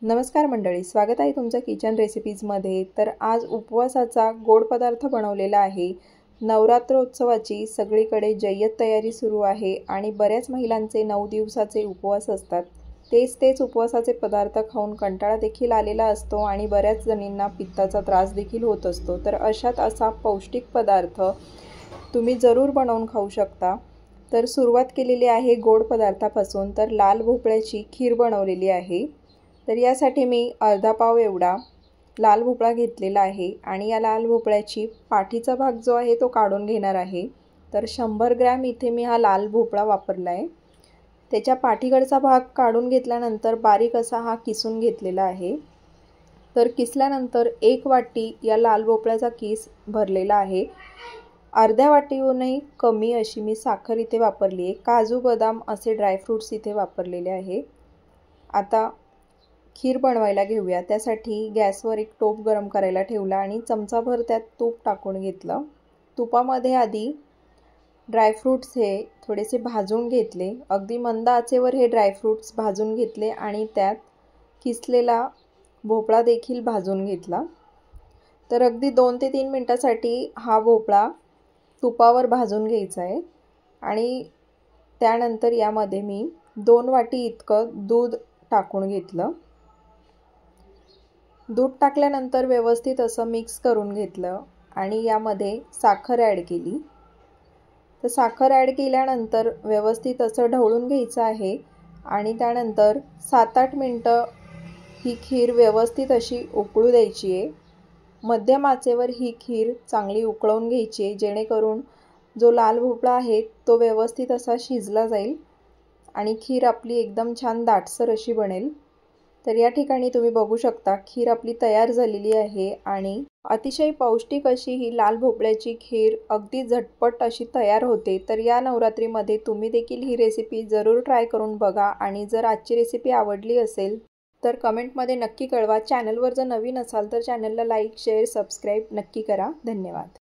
नमस्कार मंडळी, स्वागत आहे तुमचं किचन रेसिपीजमध्ये। तर आज उपवासाचा गोड पदार्थ बनवलेला आहे। नवरात्रोत्सवाची सगळीकडे जय्यत तयारी सुरू आहे आणि बऱ्याच महिलांचे 9 दिवसाचे उपवास असतात। तेच उपवासाचे पदार्थ खाऊन कंटाळा देखील आलेला असतो आणि बऱ्याच जणींना पित्ताचा त्रास देखील होत असतो। तर अशात असा पौष्टिक पदार्थ तुम्ही जरूर बनवून खाऊ शकता। तर सुरुवात केलेली आहे गोड पदार्थापासून। तर लाल भोपळ्याची खीर बनवलेली आहे। तर यासाठी मी अर्धा पाव एवढा लाल भोपळा घेतलेला आहे आणि या लाल भोपळ्याची पाठीचा भाग जो आहे तो काढून घेणार आहे। तर 100 ग्रॅम इथे मी हा लाल भोपळा वापरला आहे। त्याच्या पाठीकडचा भाग काढून घेतल्यानंतर बारीक असा हा किसून घेतलेला आहे। तर किसल्यानंतर 1 वाटी या लाल भोपळ्याचा किस भरलेला आहे। अर्ध्या वाटीहूनही कमी अशी मी साखर इथे वापरली आहे। काजू बदाम असे ड्रायफ्रूट्स इथे वापरलेले आहे। आता खीर बनवायला घेऊया। त्यासाठी गॅसवर एक टोप गरम करायला ठेवला आणि चमचाभर त्यात तूप टाकून घेतलं। तुपामध्ये आधी ड्रायफ्रूट्स हे थोडेसे भाजून घेतले। अगदी मंद आचेवर हे ड्रायफ्रूट्स भाजून घेतले आणि त्यात किसलेला भोपळा देखील भाजून घेतला। तर अगदी 2 ते 3 मिनिटांसाठी हा भोपळा तुपावर भाजून घ्यायचा आहे आणि त्यानंतर यामध्ये मी 2 वाटी इतकं दूध टाकून घेतलं। दूध टाकल्यानंतर व्यवस्थित असं मिक्स करून घेतलं आणि यामध्ये साखर ॲड केली। तर साखर ॲड केल्यानंतर व्यवस्थित असं ढवळून घ्यायचं आहे आणि त्यानंतर 7-8 मिनिटं ही खीर व्यवस्थित अशी उकळू द्यायची आहे। मध्यम आचेवर ही खीर चांगली उकळवून घ्यायची आहे, जेणेकरून जो लाल भोपळा आहे तो व्यवस्थित असा शिजला जाईल आणि खीर आपली एकदम छान दाटसर अशी बनेल। तर या ठिकाणी तुम्ही बघू शकता खीर आपली तयार झालेली आहे आणि अतिशय पौष्टिक अशी ही लाल भोपळ्याची खीर अगदी झटपट अशी तयार होते। तर या नवरात्रीमध्ये तुम्ही देखील ही रेसिपी जरूर ट्राय करून बघा आणि जर आजची रेसिपी आवडली असेल तर कमेंटमध्ये नक्की कळवा। चॅनलवर जर नवीन असाल तर चॅनलला लाईक, शेअर, सबस्क्राईब नक्की करा। धन्यवाद।